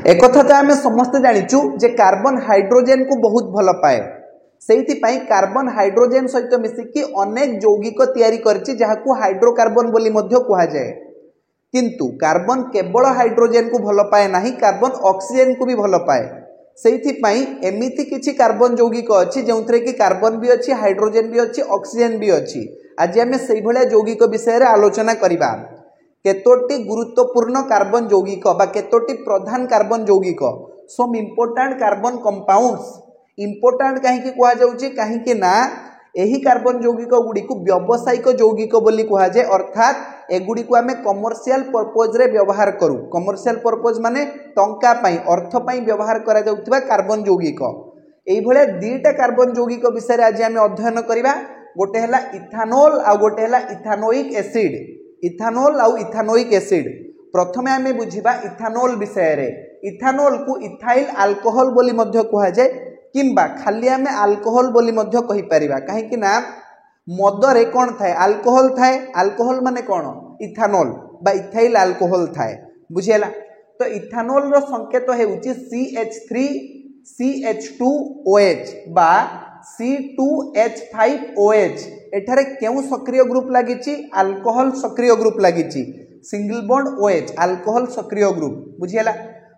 एक कथा तो आम समस्ते जाचु जे कार्बन हाइड्रोजेन को बहुत भल पाए से कार्बन हाइड्रोजेन सहित मिसिकी अनेक यौगिक तैयारी करछि जहाकू हाइड्रोकार्बन बोली मध्य कहा जाए। किंतु कार्बन केवल हाइड्रोजेन को भल पाए नहीं, कार्बन ऑक्सीजन को भी भल पाए। से एमिति किछि कार्बन यौगिक अच्छी जो कि कार्बन भी अच्छी, हाइड्रोजेन भी अच्छी, ऑक्सीजन भी अच्छी। आज आम से यौगिक विषय में आलोचना करबा। केतोटी गुरुत्वपूर्ण कार्बन यौगिक बा केतोटी प्रधान कार्बन यौगिक, सम इम्पोर्टाट कार्बन कंपाउंड्स। इम्पोर्टाट कहीं कहुच्छे कहीं ना यही कार्बन यौगिक गुड़ी को व्यावसायिक यौगिक बोली कह जाए, अर्थात एगुड़ी को आम कमर्शियल पर्पज रे व्यवहार करूँ। कमर्शियल पर्पज माने टंका पाई, अर्थ पाई व्यवहार करा जाउथिबा कार्बन यौगिक। एइभळे दुईटा कार्बन यौगिक विषय आज आम अध्ययन करबा। गोटे हैला इथानोल आ गोटे हैला इथानोइक एसिड। इथानोल आउ इथानोइक एसिड प्रथमे आम बुझिबा इथानोल विषय रे। इथानोल को इथाइल अल्कोहल बोली मध्य कह जाए, किंबा खाली आम अल्कोहल बोली मध्य कहि परिबा। कहीं ना मदरे कौन थाए? अल्कोहल थाए। अल्कोहल माने कौन? इथानोल बा इथाइल अल्कोहल थाए। बुझेला? तो इथानोल रो संकेत हेउची CH3CH2OH बा C2H5OH। एठारे केउ सक्रिय ग्रुप लागिची? अल्कोहल सक्रिय ग्रुप लागिची। सिंगल बॉन्ड OH अल्कोहल सक्रिय ग्रुप। बुझेला?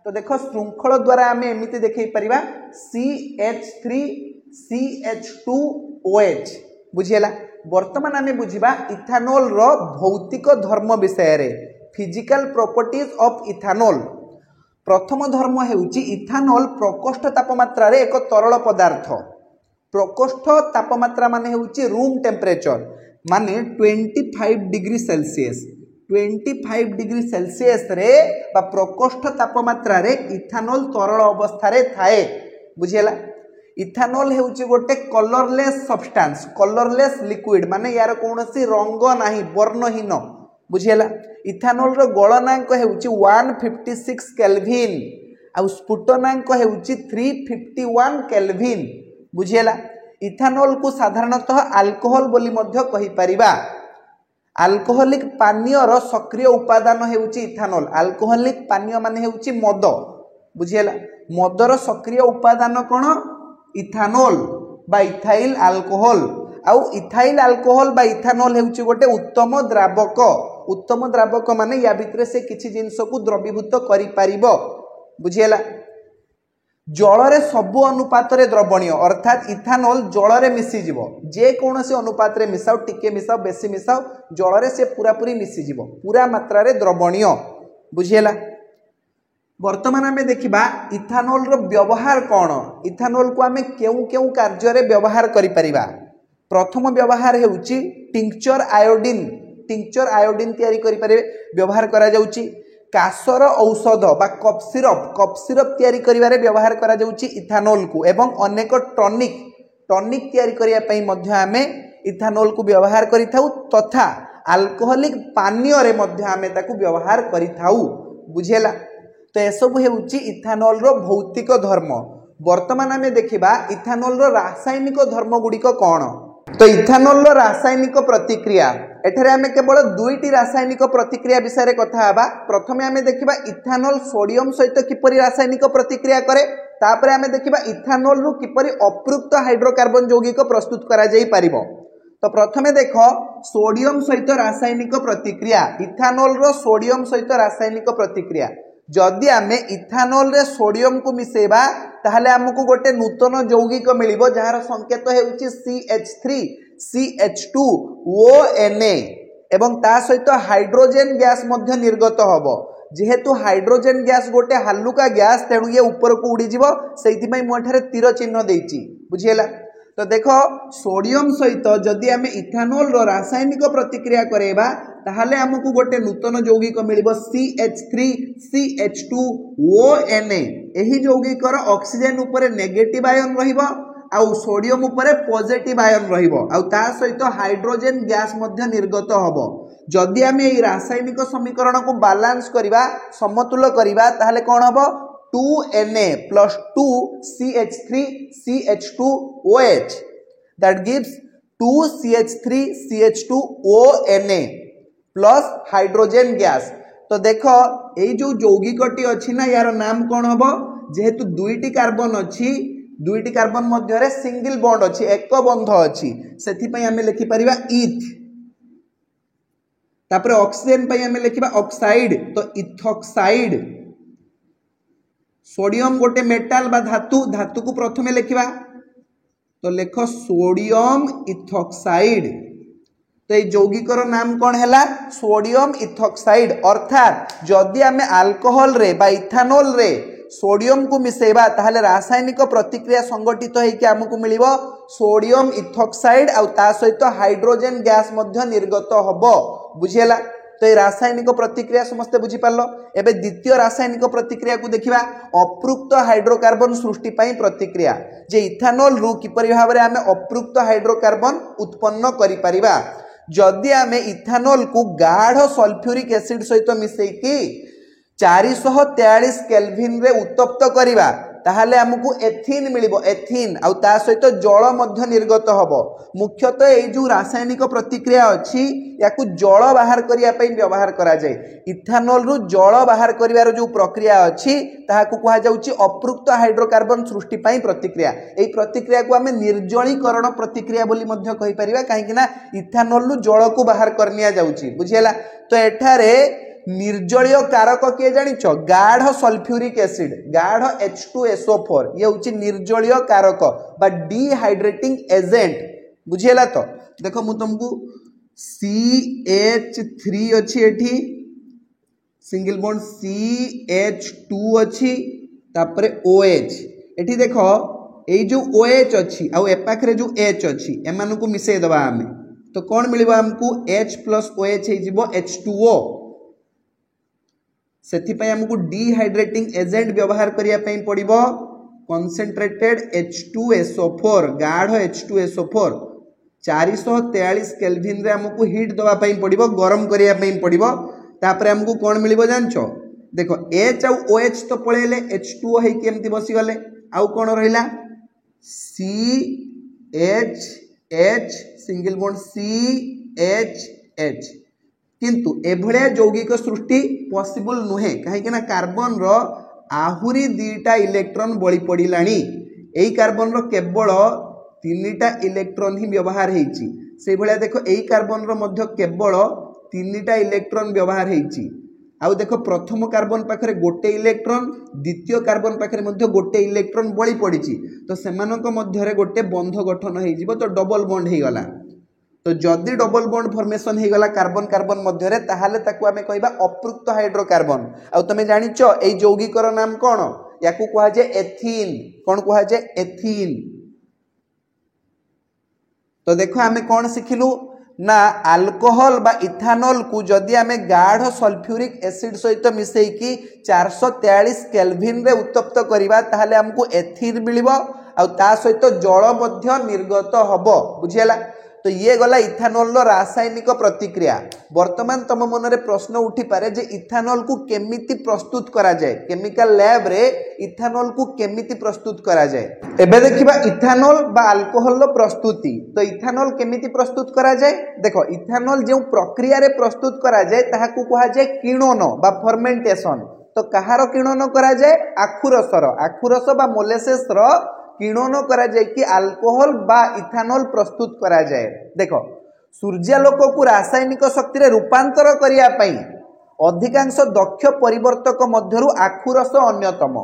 तो देखो श्रृंखल द्वारा आम एमती देखई परिबा CH3CH2OH। बुझेला? वर्तमान आम बुझिबा इथानोल रो भौतिक धर्म विषय रे, फिजिकल प्रॉपर्टीज ऑफ इथानोल। प्रथम धर्म हेउची इथानोल प्रकोष्ठ तापमात्रा रे एक तरल पदार्थ। प्रकोष्ठ तापमात्रा माने हेउची रूम टेम्परेचर, माने 25 डिग्री सेल्सियस। 25 डिग्री सेल्सियस रे बा प्रकोष्ठ तापमात्रा रे इथानोल तरल अवस्था रे थाए। बुझेला? इथानोल हेउची गोटे कलरलेस सब्सटेंस, कलरलेस लिक्विड, माने यार कोनोसी रंग नाही, वर्णहीन। बुझेला? इथानोल रो गलनांक हेउची 156 केल्विन आ स्फुटनांक हेउची 351 केल्विन। बुझेला? इथानोल को साधारणतः अल्कोहल बोली मध्य कहि परिबा। अल्कोहलिक पानीय रो सक्रिय उपादान हेउची इथानोल। अल्कोहलिक पानीय माने हेउची मद। बुझेला? मदर सक्रिय उपादान कोन? इथानोल बा इथाइल अल्कोहल। आउ इथाइल अल्कोहल बा इथानोल हेउची गोटे उत्तम द्रावक। उत्तम द्रावक माने या भितरे से किछि जिंस को द्रवीभूत करि पारिबो। बुझेला? जल रे सबु अनुपात रे द्रवणीय, अर्थात इथानोल जल रे मिसी जिवो। जे कोनोसी अनुपात रे मिसाओ, टिके मिसाओ, बेसी मिसाओ, जल रे से पूरा पूरी मिसी जिवो, पूरा मात्रा रे द्रवणीय। बुझेला? वर्तमान आम देखिबा इथानोल रो व्यवहार कौन। इथानोल को आम केउ केउ कार्य रे व्यवहार करि परिबा। प्रथम व्यवहार हेउची टिंक्चर आयोडीन। टिंक्चर आयोडीन तैयारी करि परिबे, व्यवहार करा जाउची। कासर औषध बा कफ सिरप तैयारी करिवारे व्यवहार करा जाउची इथानोल को। एवं अनेक टॉनिक तैयारी करिया पई मध्य आमे इथानोल को व्यवहार करिथाउ, तथा अल्कोहलिक पानीय रे मध्य आमे ताकू व्यवहार करिथाउ। बुझेला? तो एसबु हेउची इथानोल रो भौतिक धर्म। वर्तमान आमे देखिबा इथानोल रो रासायनिक धर्म गुड़िक कौन। तो इथानोल रो रासायनिक प्रतिक्रिया, एठारे आमे केवल दुईटी रासायनिक प्रतिक्रिया विषय कथा हबा। प्रथमे आमे देखिबा इथानोल सोडियम सहित किपरि रासायनिक प्रतिक्रिया करे, तापरे आमे देखिबा इथानोल रु किपरि अप्रुक्त हाइड्रोकार्बन यौगिक प्रस्तुत करा जाई पारिबो। तो प्रथमे देखो सोडियम सहित रासायनिक प्रतिक्रिया, इथानोल रो सोडियम सहित रासायनिक प्रतिक्रिया। जदि आमे इथानोल रे सोडियम को मिसेबा ताहले हमकु गोटे नूतन यौगिक मिलिबो जहार संकेत हेउची CH3CH2ONA एवं ता सहित हाइड्रोजन गैस मध्य निर्गत हबो। जेहेतु हाइड्रोजन गैस गोटे हालुका गैस, तेणु ये ऊपर को उड़ी जीवो, सेइथि पई मो एठारे तीर चिन्ह देइची। बुझिएला? तो देखो सोडियम सहित जदि आमे इथानोल रो रासायनिक प्रतिक्रिया करेबा ताहले हमकु गोटे नूतन यौगिक मिलिबो CH3CH2ONA। एही यौगिक रो ऑक्सीजन ऊपर नेगेटिव आयन रहिबो आउ सोडियम ऊपर पॉजिटिव आयन रहिबो, आउ ता सहित हाइड्रोजन गैस मध्य निर्गत हबो। जदि आमे एही रासायनिक समीकरण को बैलेंस करिबा, समतुल करिबा, ताहले कोन हबो? 2Na plus 2CH3CH2OH, that gives 2CH3CH2ONA plus hydrogen gas। तो देख ये जो यौगिकटी अच्छी ना यार नाम कौन हम जेहेतु दुईटी कार्बन अच्छी दुईटी कार्बन मध्य सिंगल बॉन्ड अच्छी एक बंध अच्छी से आम लिखिपर इथ तापर ऑक्सीजन पे आम लिखा ऑक्साइड तो इथॉक्साइड सोडियम गोटे मेटाल बा धातु धातु को प्रथमे लिखा तो लिख सोडियम इथॉक्साइड तो ये यौगिकर नाम कौन है सोडियम इथॉक्साइड अर्थात जदि आम अल्कोहल रे बा इथानोल रे सोडियम को मिसेबा ताहले रासायनिक प्रतिक्रिया संगठित होइके हमकु मिलिबो सोडियम इथॉक्साइड आ ता सहित हाइड्रोजन गैस मध्य निर्गत हबो बुझियला। तो ये रासायनिक प्रतिक्रिया समस्ते बुझी पारलो। एबे द्वितीय रासायनिक प्रतिक्रिया को देखिबा अप्रुक्त हाइड्रोकार्बन सृष्टि पई प्रतिक्रिया जे इथानोल रु किपरि भाबरे आमे अप्रुक्त हाइड्रोकार्बन उत्पन्न करि परिबा जदि आमे इथानोल को गाढ़ सल्फ्यूरिक एसिड सहित मिसेकी 443 केल्विन रे उत्तप्त करिबा ताहले हमकु एथीन मिलिबो एथीन आ ता सहित जल मध्य निर्गत हबो। मुख्यतः ए जो रासायनिक प्रतिक्रिया अछि याकु जल बाहर करिया पई व्यवहार करा जाय। इथानोल रु जल बाहर करिवार जो प्रक्रिया अछि ताहाकु कहा जाउची अप्रुक्त हाइड्रोकार्बन सृष्टि पई प्रतिक्रिया। एई प्रतिक्रिया को हमें निर्जलीकरण प्रतिक्रिया बोली मध्य कहि परिबा काहेकि ना इथानोल रु जल को बाहर करनिया जाउची बुझियला। तो एठारे निर्जलीय कारक किए जानिछ गाढ़ सल्फ्यूरिक एसिड गाढ़ H2SO4 ये होची निर्जलीय कारक बा डिहाइड्रेटिंग एजेंट बुझियला। तो देखो मु तुमको CH3 अछि एठी सिंगल बॉन्ड CH2 अछि तापरे OH एठी देखो ए जो OH अछि आ ए पाखरे जो H अछि एमान को मिसै दबा हमें तो कोन मिलिबा हमको H + OH हे जिवो H2O सेथिपाई हमको डिहाइड्रेटिंग एजेंट व्यवहार करिया पई पड़िबो कंसंट्रेटेड H2SO4 गाढ़ H2SO4 443 केल्विन रे हमको हीट दवा पई पड़िबो गरम करिया पई पड़िबो तापरे हमको कोन मिलिबो जानछो देखो H आ OH तो पळेले H2O हे केमति बसी गले आउ कोन रहिला CH सिंगल बॉन्ड CH किंतु एभलिया यौगिक सृष्टि पॉसिबल नुहे कहीं ना कार्बन रो आहुरी 2टा इलेक्ट्रॉन बळी पड़िलानी एई कार्बन रो केवल 3टा इलेक्ट्रॉन ही व्यवहार हेची से भलिया देखो एई कार्बन रो मध्य केवल 3टा इलेक्ट्रॉन व्यवहार हेची आउ देखो प्रथम कार्बन पाखरे गोटे इलेक्ट्रॉन द्वितीय कार्बन पाखरे मध्य गोटे इलेक्ट्रॉन बळी पड़िची तो सेमानक मध्यरे गोटे बंध गठन हे जिवो तो डबल बॉन्ड हे गला। तो जदि डबल बॉन्ड फॉर्मेशन हे गला कार्बन कार्बन मध्यरे ताहाले ताकू आमे कहबा अप्रुक्त हाइड्रोकार्बन आ तमे जानिचो ए यौगिकर नाम कोन याकू कहा जे एथीन कोन कहा जे एथीन। तो देखो आमे कोन सिखिलु ना अल्कोहल बा इथानोल को जदि आमे गाढ़ सल्फ्यूरिक एसिड सहित मिसई की 443 केल्विन रे उत्तप्त करिबा ताहाले हमको एथीन मिलिबो आ ता सहित जल मध्य निर्गत हबो बुझियला। तो ये गला इथानोल रो रासायनिक प्रतिक्रिया। वर्तमान तम मन रे प्रश्न उठी पारे जे इथानोल को केमिति प्रस्तुत करा जाय केमिकल लैब रे इथानोल को केमिति प्रस्तुत करा जाय। एबे देखिबा इथानोल बा अल्कोहल रो प्रस्तुति। तो इथानोल केमिति प्रस्तुत करा जाय देखो इथानोल जे प्रक्रिया रे प्रस्तुत करा जाय ताहाकू कहा जाय किणन बा फर्मेंटेशन। तो कहार किणन करा जाय आखुरस बा मोलेसेस रो किणन करा जाय कि अल्कोहल बा इथानोल प्रस्तुत करा जाय। देखो सूर्यालोक को रासायनिक शक्ति रे रूपांतर करिया पई अधिकांश दक्ष परिवर्तक मध्यरु आखुरस अन्यतम।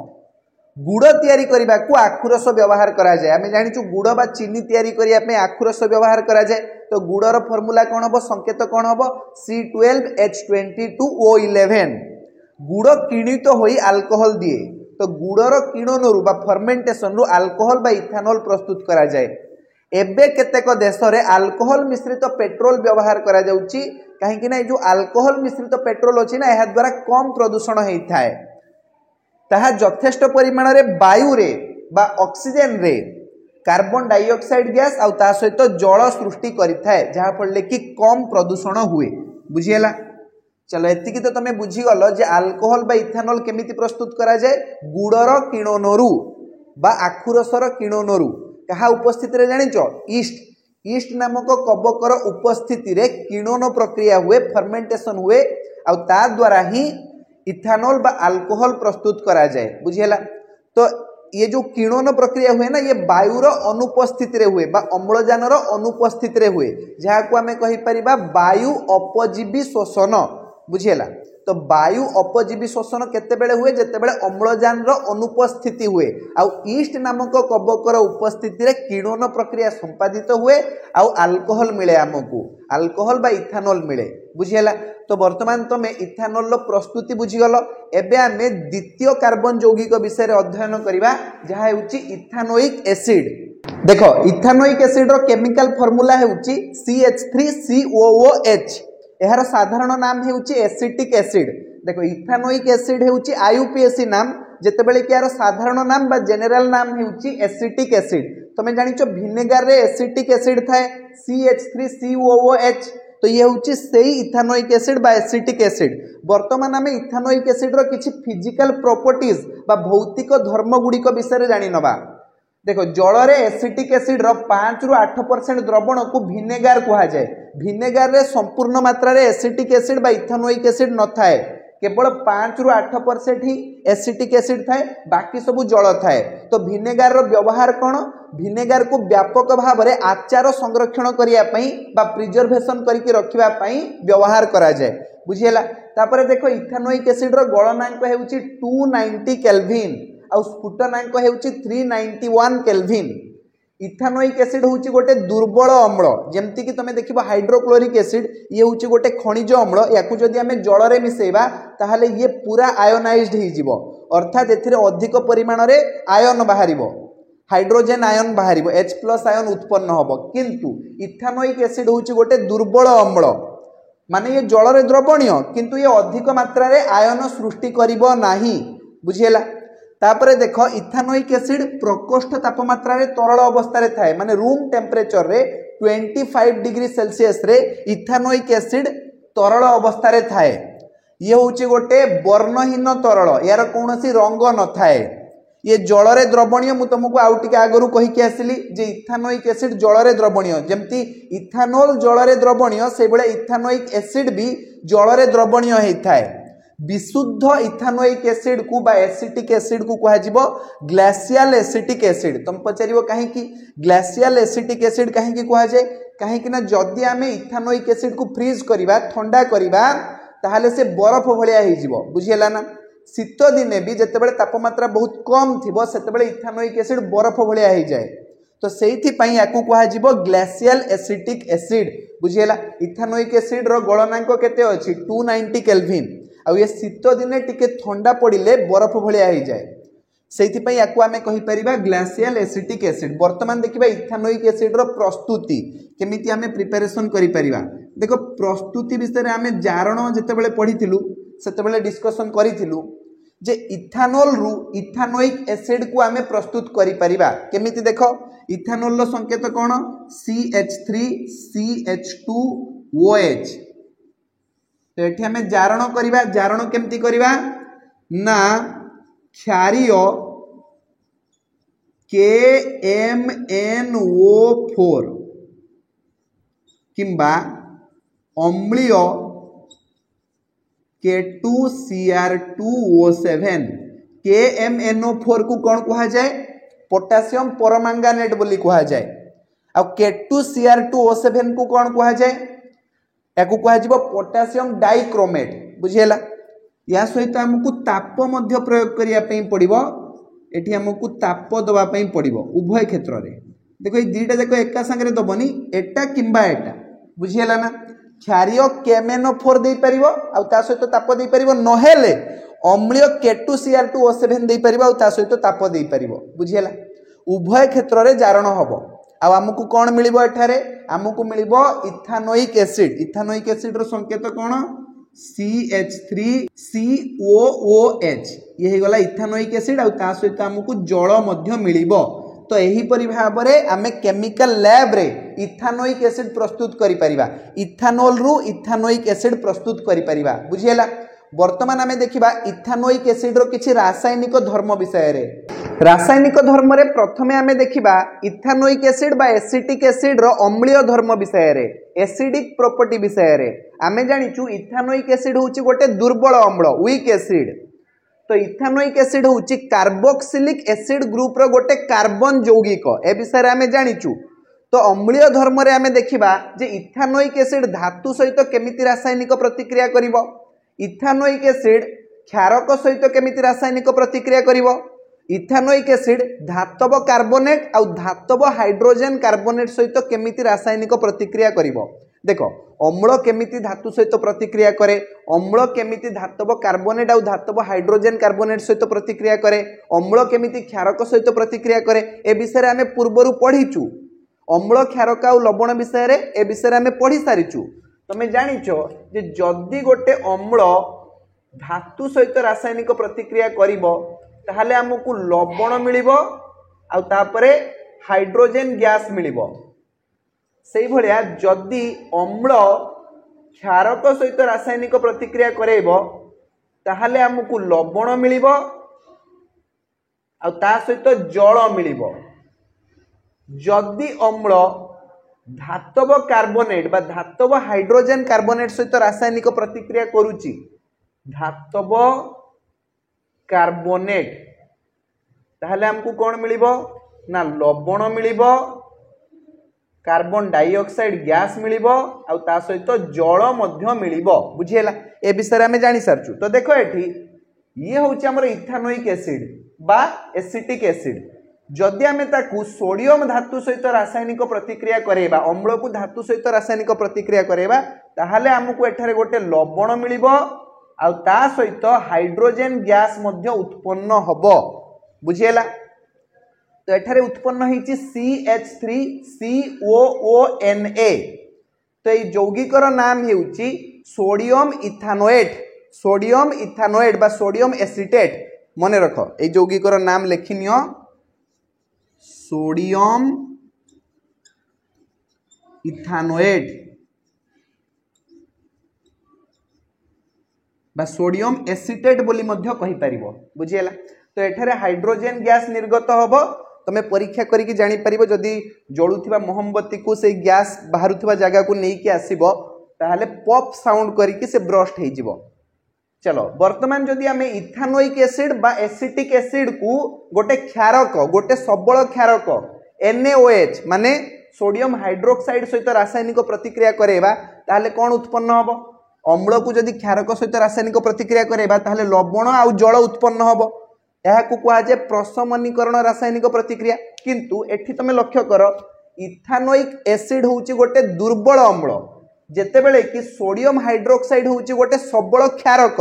गुड़ तैयारी करिबा को आखुरस व्यवहार करा जाय। आमे जानिचु गुड़ बा चीनी तैयारी करिया पई आखुरस व्यवहार करा जाय। तो गुड़र फॉर्मूला कोन हबो संकेत कोन हबो C12H22O11 गुड़ किणित होई अल्कोहल दिए। तो गुड़र किणन बा फर्मेंटेशन रु अल्कोहल बा इथानोल प्रस्तुत करा जाय। एबे केतेक देश रे अल्कोहल मिश्रित पेट्रोल व्यवहार करा जाउची काहेकि ना जो अल्कोहल मिश्रित पेट्रोल अछि ना एहा द्वारा कम प्रदूषण हेइ थाए ताहा यथेष्ट परिमाण रे वायु रे बा ऑक्सीजन रे कार्बन डाइऑक्साइड गैस आ ता सहित जल सृष्टि करि थाए जहा फल कि कम प्रदूषण हुए बुझियला। चलो एतिकी तो तमे बुझी गलो जे अल्कोहल बा इथानोल केमिति प्रस्तुत करा जाय गुड़र किणनरु बा आखुरसर किणनरु कहा उपस्थिति रे जानिचो ईस्ट नामक कबकर उपस्थिति रे किणन प्रक्रिया हुए फर्मेंटेशन हुए आ ता द्वारा ही इथानॉल बा अल्कोहल प्रस्तुत करा जाए बुझिला। तो ये जो किणन प्रक्रिया हुए ना ये वायुर अनुपस्थित रे हुए बा अम्लजानर अनुपस्थित रे हुए जहाँ को आमे कहि परिबा वायु अपजीवी शोषण बुझिला। तो वायु अपजीवी शोषण केते बेले हुए जेते बेले अम्लजान रो अनुपस्थिति हुए आउ ईस्ट नामक कवकर उपस्थिति रे किणन प्रक्रिया संपादित हुए आउ अल्कोहल मिले हमकु अल्कोहल बा इथानॉल मिले बुझिला। तो वर्तमान तमे इथानॉल रो प्रस्तुति बुझिगलो। एबे आमे द्वितीय कार्बन यौगिक विषय रे अध्ययन करिबा जहा हेउची इथानोइक एसिड। देखो इथानोइक एसिड रो केमिकल फार्मूला हेउची CH3COOH यार साधारण नाम हेउची एसिटिक एसिड। देखो इथानोइक एसिड हेउची IUPAC नाम जेतेबेले कि यार साधारण नाम बा जनरल नाम हेउची एसिटिक एसिड। तमे जानिचो विनेगार रे एसिटिक एसिड थाए CH3COOH तो ये होची सेही इथानोइक एसिड बा एसिटिक एसिड। वर्तमान आमे इथानोइक एसिड रो किछि फिजिकल प्रॉपर्टीज बा भौतिक धर्म गुडी को विषय रे जानि नबा। देखो जल रे एसिटिक एसिड रो 5 रु 8% द्रवण को विनेगार कहा जाए। विनेगार रे संपूर्ण मात्रा रे एसिटिक एसिड बा इथानोइक एसिड न थाए केवल 5 रु 8% ही एसिटिक एसिड थाए बाकी सब जल थाए। तो विनेगार रो व्यवहार कोन विनेगार को व्यापक भाव में आचार संरक्षण करिया पई बा प्रिजर्वेशन करके रखिबा पई व्यवहार करा जाए बुझिला। तापर देखो इथानोइक एसिड रो गलनांक हेउची 290 केल्विन और स्फुटनांक हेउची 391 केल्विन। इथानोइक एसिड होउची गोटे दुर्बल अम्ल जेमति कि तमे देखिबो हाइड्रोक्लोरिक एसिड ये होउची गोटे खनिज अम्ल याकू जदि आमे जल रे मिसेबा ताहाले ये पूरा आयोनाइज्ड ही जिवो अर्थात एथिरे अधिक परिमाण रे आयन बाहरिबो हाइड्रोजन आयन बाहरिबो H+ आयन उत्पन्न होबो। किंतु इथानोइक एसिड होउची गोटे दुर्बल अम्ल माने ये जल रे द्रवणीय किंतु ये अधिक मात्रा रे आयन सृष्टि करिबो नाही बुझिला। तापरे देखो इथानोइक एसिड प्रकोष्ठ तापमात्रा रे तरल अवस्था रे थाए माने रूम टेम्परेचर रे 25 डिग्री सेल्सियस रे इथानोइक एसिड तरल अवस्था रे थाए। ये होउची गोटे वर्णहीन तरल यार कोनोसी रंग न थाए ये जल रे द्रवणीय। मु तुमको आउ टिके आगरु कहि के आसिली जे इथानोइक एसिड जल रे द्रवणीय जेमति इथानॉल जल रे द्रवणीय से बेले इथानोइक एसिड भी जल रे द्रवणीय हे थाए। विशुद्ध इथानोइक एसिड को बा एसिटिक एसिड को कहा जिवो ग्लेशियल एसिटिक एसिड। तुम पचारिबो काहे कि ग्लेशियल एसिटिक एसिड काहे कि कहा जाय काहे कि ना जदी आमे इथानोइक एसिड को फ्रीज करिबा ठंडा करिबा ताहाले से बरफ भलिया हे जिवो बुझियला ना। शीत दिने भी जेतेबेले तापमात्रा बहुत कम थिबो सेतेबेले इथानोइक एसिड बरफ भलिया हे जाय। तो सेइथि पई याकू कहा जिवो ग्लेशियल एसिटिक एसिड बुझियला। इथानोइक एसिड रो गलनांक केते अछि 290 केल्विन आ ये शीत दिने टिके ठंडा पड़िले बरफ भलिया हो जाए सेइथि पई याकू आमे कहि परिबा ग्लेशियल एसिटिक एसिड। वर्तमान देखिबा इथानोइक एसिड रो प्रस्तुति केमिति आमे प्रिपरेशन करि परिबा। देखो प्रस्तुति विषय रे आमे जारण जेतेबेले पढिथिलु सेतेबेले डिस्कशन करिथिलु जे इथानॉल रु इथानोइक एसिड को आमे प्रस्तुत करि परिबा केमिति। देखो इथानॉल रो संकेत कोन CH3CH2OH। तो ये आम जारण करिबा जारण केमती करिबा ना क्षारीय KMNO4 किंबा अम्लीय K2Cr2O7। KMNO4 को कौन कहा जाए पोटासियम परमांगानेट बोली कहा जाए और K2Cr2O7 को कौन कहा जाए याकू कहा जिवो पोटासियम डाइक्रोमेट बुझियला। या सहित हमकु ताप मध्य प्रयोग करिया पई पड़िबो एठी हमकु ताप दबा पई पड़िबो उभय क्षेत्र रे। देखो ए दीटा जाको एका संगे दबनी एटा किंबा एटा बुझियला ना। क्षारीय KMNO4 दे परिबो आ ता सहित ताप दे परिबो नहेले अम्लीय K2Cr2O7 दे परिबो आ ता सहित ताप दे परिबो बुझियला। उभय क्षेत्र रे जारण हबो आ हमकु कोन मिलिबो एठारे हमकु मिलिबो इथानोइक एसिड। इथानोइक एसिड रो संकेत कोन CH3COOH ये हे गला इथानोइक एसिड आ ता सहित हमकु जल मध्य मिलिबो। तो एही परि भाबरे आमे केमिकल लैब रे इथानोइक एसिड प्रस्तुत करि परिबा इथानॉल रु इथानोइक एसिड प्रस्तुत करि परिबा बुझियला। वर्तमान आमे देखिबा इथानोइक एसिड रो किछि रासायनिक धर्म विषय रे। रासायनिक धर्म रे प्रथमे आमे देखिबा इथानोइक एसिड बा एसिटिक एसिड रो अम्लीय धर्म विषय रे एसिडिक प्रॉपर्टी विषय रे आमे जानिचु इथानोइक एसिड होची गोटे दुर्बल अम्ल वीक एसिड। तो इथानोइक एसिड होची कार्बोक्सिलिक एसिड ग्रुप रो गोटे कार्बन यौगिक ए विषय रे आमे जानिचु। तो अम्लीय धर्म रे आमे देखिबा जे इथानोइक एसिड धातु सहित केमिति रासायनिक प्रतिक्रिया करिवो, इथानोइक एसिड क्षारक सहित केमिति रासायनिक प्रतिक्रिया करिवो, इथानोइक एसिड धातव कार्बोनेट आ धातव हाइड्रोजन कार्बोनेट सहित केमिति रासायनिक प्रतिक्रिया करिवो। देखो अम्ल केमिति धातु सहित प्रतिक्रिया करे, अम्ल केमिति धातव कार्बोनेट आ धातव हाइड्रोजन कार्बोनेट सहित प्रतिक्रिया करे, अम्ल केमिति क्षारक सहित प्रतिक्रिया करे ए विषय आमे पूर्वरु पढिचु। अम्ल क्षारक आ लवण विषय रे ए विषय आमे पढि सारिचु। तमे जानिचो जे जदि गोटे अम्ल धातु सहित रासायनिक प्रतिक्रिया करिवो ताहले हमकु लवण मिलिबो आ तापरे हाइड्रोजन गैस मिलिबो। सेही भलिया जदि अम्ल क्षारक सहित रासायनिक प्रतिक्रिया करेइबो ताहले हमकु लवण मिलिबो आ ता सहित जल मिलिबो। जदि अम्ल धातव कार्बोनेट बा धातव हाइड्रोजन कार्बोनेट सहित रासायनिक प्रतिक्रिया करूची, धातव कार्बोनेट ताहले हमकु कोन मिलिबो ना लवण मिलिबो, कार्बन डाइऑक्साइड गैस मिलिबो आ ता सहित जल मध्य मिलिबो। बुझिएला ए विषय में जानि सारछु। तो देखो एठी ये होची हमर इथानोइक एसिड बा एसिटिक एसिड। जदि आमे ताकू सोडियम धातु सहित रासायनिक प्रतिक्रिया करेबा, अम्ल को धातु सहित रासायनिक प्रतिक्रिया करेबा ताहले हमकु एठारे गोटे लवण मिलिबो आ ता सहित हाइड्रोजन गैस मध्य उत्पन्न हबो। बुझिएला तो एठारे उत्पन्न होईची CH3COONA। तो ये यौगिकर नाम हेउची सोडियम इथानोएट, सोडियम इथानोएट बा सोडियम एसिटेट। मने रखो ए यौगिकर नाम लेखिनियो सोडियम इथानोएट बा सोडियम एसिटेट बोली मध्य कहि परिबो। बुझिएला तो एठारे हाइड्रोजन गैस निर्गत होबो। तमे परीक्षा करिकि जानि परिबो जदि जळुथिबा मोहम्बती को से गैस बाहरुथिबा जगह को नेकी आसीबो ताहले पॉप साउंड करिकि से ब्रस्ट हे जिवो। चलो वर्तमान जदि आमे इथानोइक एसिड बा एसिटिक एसिड को गोटे क्षारक गोटे सबल क्षारक NaOH माने सोडियम हाइड्रोक्साइड सहित रासायनिक प्रतिक्रिया करेबा ताहले कोन उत्पन्न होबो? अम्ल को जदि क्षारक सहित रासायनिक प्रतिक्रिया करेबा ताहले लवण आ जल उत्पन्न होबो। एहाकु कुआ जे प्रशमनीकरण रासायनिक प्रतिक्रिया। किंतु एठी तमे लक्ष्य करो इथानोइक एसिड होउची गोटे दुर्बल अम्ल, जेतेबेले कि सोडियम हाइड्रोक्साइड होउची गोटे सबल क्षारक।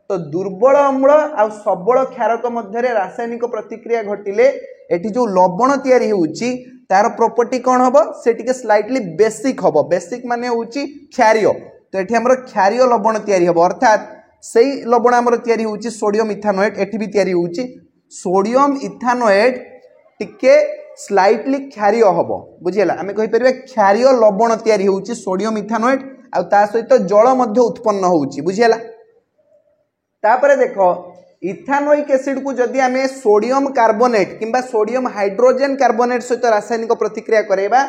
तो दुर्बल अम्ल आ सबल क्षारक मध्य रासायनिक प्रतिक्रिया घटिले एठी जो लवण तयारी होउची तार प्रॉपर्टी कोन हबो? से टिके स्लाइटली बेसिक हबो। बेसिक माने होउची क्षारीय। तो एठी हमर क्षारीय लवण तयारी हबो, अर्थात सेही लवण हमर तयारी होउची सोडियम इथानोएट। एठी भी तयारी होउची सोडियम इथानोएट टिके स्लाइटली क्षारीय हबो। बुझिएला आमे कहि परिबे क्षारीय लवण तयारी होउची सोडियम इथानोएट आ ता सहित जल मध्य उत्पन्न होउची। बुझिएला तापरे देखो इथानोइक एसिड को जदि आमे सोडियम कार्बोनेट किंबा सोडियम हाइड्रोजन कार्बोनेट सहित रासायनिक प्रतिक्रिया करेबा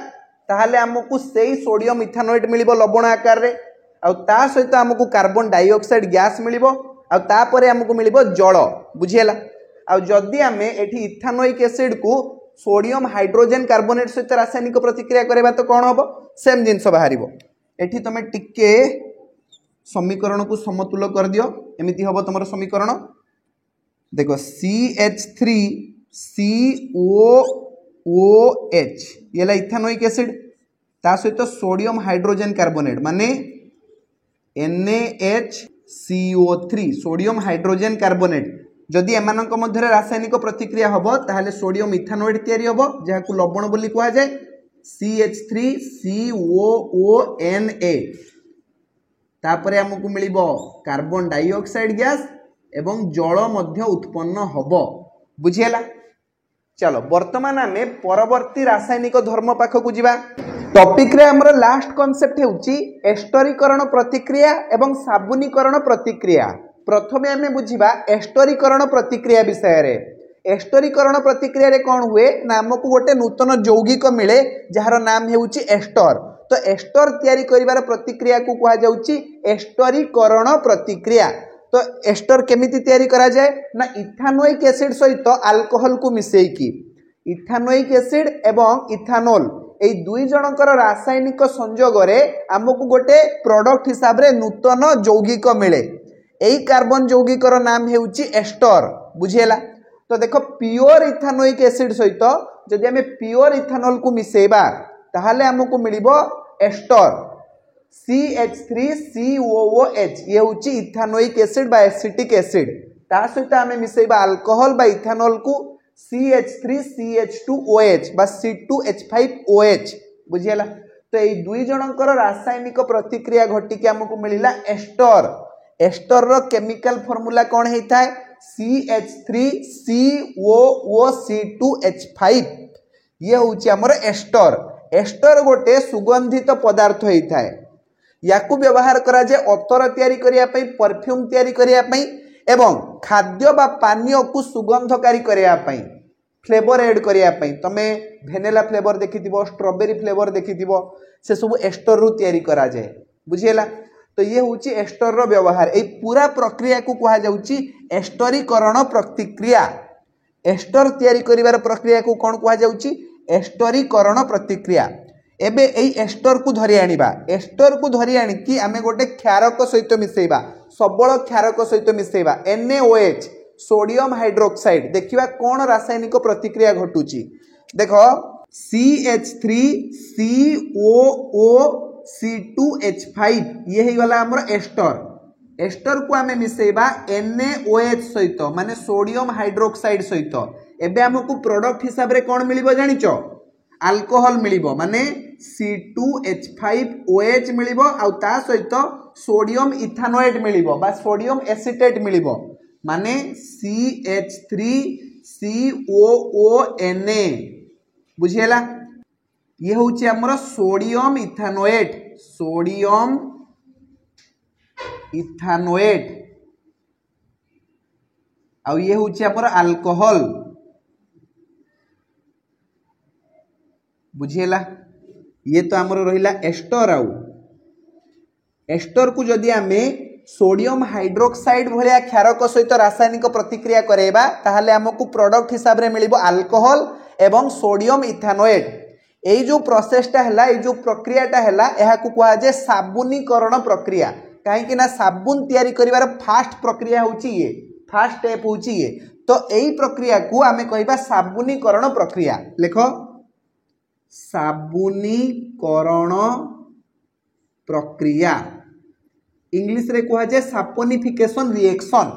ताहले हमकु सेही सोडियम इथानोएट मिलिबो लवण आकार रे आ ता सहित हमकु कार्बन डाइऑक्साइड गैस मिलिबो आ तापरे हमकु मिलिबो जल। बुझिएला आ जदि आमे एठी इथानोइक एसिड को सोडियम हाइड्रोजन कार्बोनेट सहित रासायनिक प्रतिक्रिया करेबा तो कोन हबो? सेम जिंस बाहरिबो। एठी तमे टिके समीकरण को समतुल कर दियो। एमिति हबो तमरो समीकरण। देखो CH3COOH येला इथानोइक एसिड ता सहित सोडियम हाइड्रोजन कार्बोनेट माने NaHCO3 सोडियम हाइड्रोजन कार्बोनेट। जदि एमानक मध्य रासायनिक प्रतिक्रिया हबो ताहले सोडियम इथानोएट तयारी हबो जाहाकु लवण बोली कुआ जाय CH3COONA। तापरे हमकु मिलिबो कार्बन डाइऑक्साइड गैस एवं जल मध्य उत्पन्न हबो। बुझिएला चलो वर्तमान आमे परवर्ती रासायनिक धर्म पाखकु जिबा। टॉपिक रे हमर लास्ट कांसेप्ट हेउची एस्टरीकरण प्रतिक्रिया एवं साबुनीकरण प्रतिक्रिया। प्रथमे आमे बुझिबा एस्टरीकरण प्रतिक्रिया विषय रे। एस्टरीकरण प्रतिक्रिया रे कौन हुए ना आमको गोटे नूतन यौगिक मिले जार नाम हेउची एस्टर। तो एस्टर तैयारी करिवार प्रतिक्रिया को कहा जाउची एस्टरीकरण प्रतिक्रिया। तो एस्टर केमिति तैयारी करा जाए ना इथानोइक एसिड सहित अल्कोहल को मिसेकी इथानोइक एसिड एवं इथानोल এই দুই জনकर रासायनिक संयोग आमको गोटे प्रोडक्ट हिसाब रे नूतन यौगिक मिले यही कार्बन यौगिकर नाम हेउची एस्टर बुझेला। तो देखो प्योर इथानोइक एसिड सहित जदि आम प्योर इथानोल को मिसेबा ताहले आमको मिलिबो एस्टर CH3COOH ये होची इथानोइक एसिड बा एसिटिक एसिड ता सहित आम मिसेबा अल्कोहल बा इथानोल को CH3CH2OH बा C2H5OH बुझियला। तो ये दुई जनकर रासायनिक प्रतिक्रिया घटिकी आमको मिलिला एस्टर। एस्टर रो केमिकल फॉर्मूला कौन होता है CH3COOC2H5 ये होची हमर एस्टर। एस्टर गोटे सुगंधित पदार्थ होता है याकू व्यवहार करा जाए अतर तैयारी करिया पई परफ्यूम तैयारी करिया पई एवं खाद्य बा पानीय को सुगंधकारी करिया पई फ्लेवर ऐड करिया पई तमे वेनिला फ्लेवर देखिथिबो स्ट्रॉबेरी फ्लेवर देखिथिबो से सब एस्टर रु तैयारी करा जाए बुझियला। तो ये होची एस्टर रो व्यवहार ए पूरा प्रक्रिया को कहा जाउची एस्टरीकरण प्रतिक्रिया। एस्टर तैयारी करिवार प्रक्रिया को कोन कहा जाउची एस्टरीकरण प्रतिक्रिया। एबे एई एस्टर को धरि आनिबा एस्टर को धरि आनि कि आमे गोटे क्षारक सहित मिसेइबा सबल क्षारक सहित मिसेइबा NaOH सोडियम हाइड्रोक्साइड देखिबा कोन रासायनिक प्रतिक्रिया घटुची देखो CH3COOC2H5 ये ही वाला हमर एस्टर। एस्टर को आमे मिसेइबा NaOH सहित माने सोडियम हाइड्रोक्साइड सहित एबे हमको प्रोडक्ट हिसाब रे कोन मिलिबो जानिचो अल्कोहल मिलिबो माने C2H5OH मिलिबो आउ ता सहित सोडियम इथानोएट मिलिबो बा सोडियम एसिटेट मिलिबो माने CH3COONA बुझियला। ये होची हमर सोडियम इथानोएट आउ ये होची हमर अल्कोहल बुझेला। ये तो आमर रहिला एस्टर। आउ एस्टर को जदि आमे सोडियम हाइड्रोक्साइड भलिया क्षारक सहित रासायनिक प्रतिक्रिया करेबा ताहले हमको प्रोडक्ट हिसाब रे मिलिबो अल्कोहल एवं सोडियम इथानोएट। एई जो प्रोसेसटा हैला एई जो प्रक्रियाटा हैला एहा को कहा जे साबुनीकरण प्रक्रिया काहे कि ना साबुन तैयारी करिवार फास्ट प्रक्रिया होची ये फास्ट स्टेप होची ये। तो एई प्रक्रिया को आमे कहिबा साबुनीकरण प्रक्रिया। लेखो साबुनीकरण प्रक्रिया इंग्लिश रे कहा जाए सापोनिफिकेशन रिएक्शन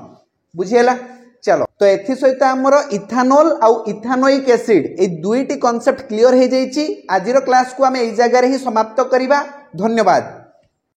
बुझेला। चलो तो एथि सहित हमर इथानोल आउ ethanoic acid A दुईटी concept clear हो जाइछि। आजिर क्लास को आमे एई जगह रे ही समाप्त करिबा। धन्यवाद।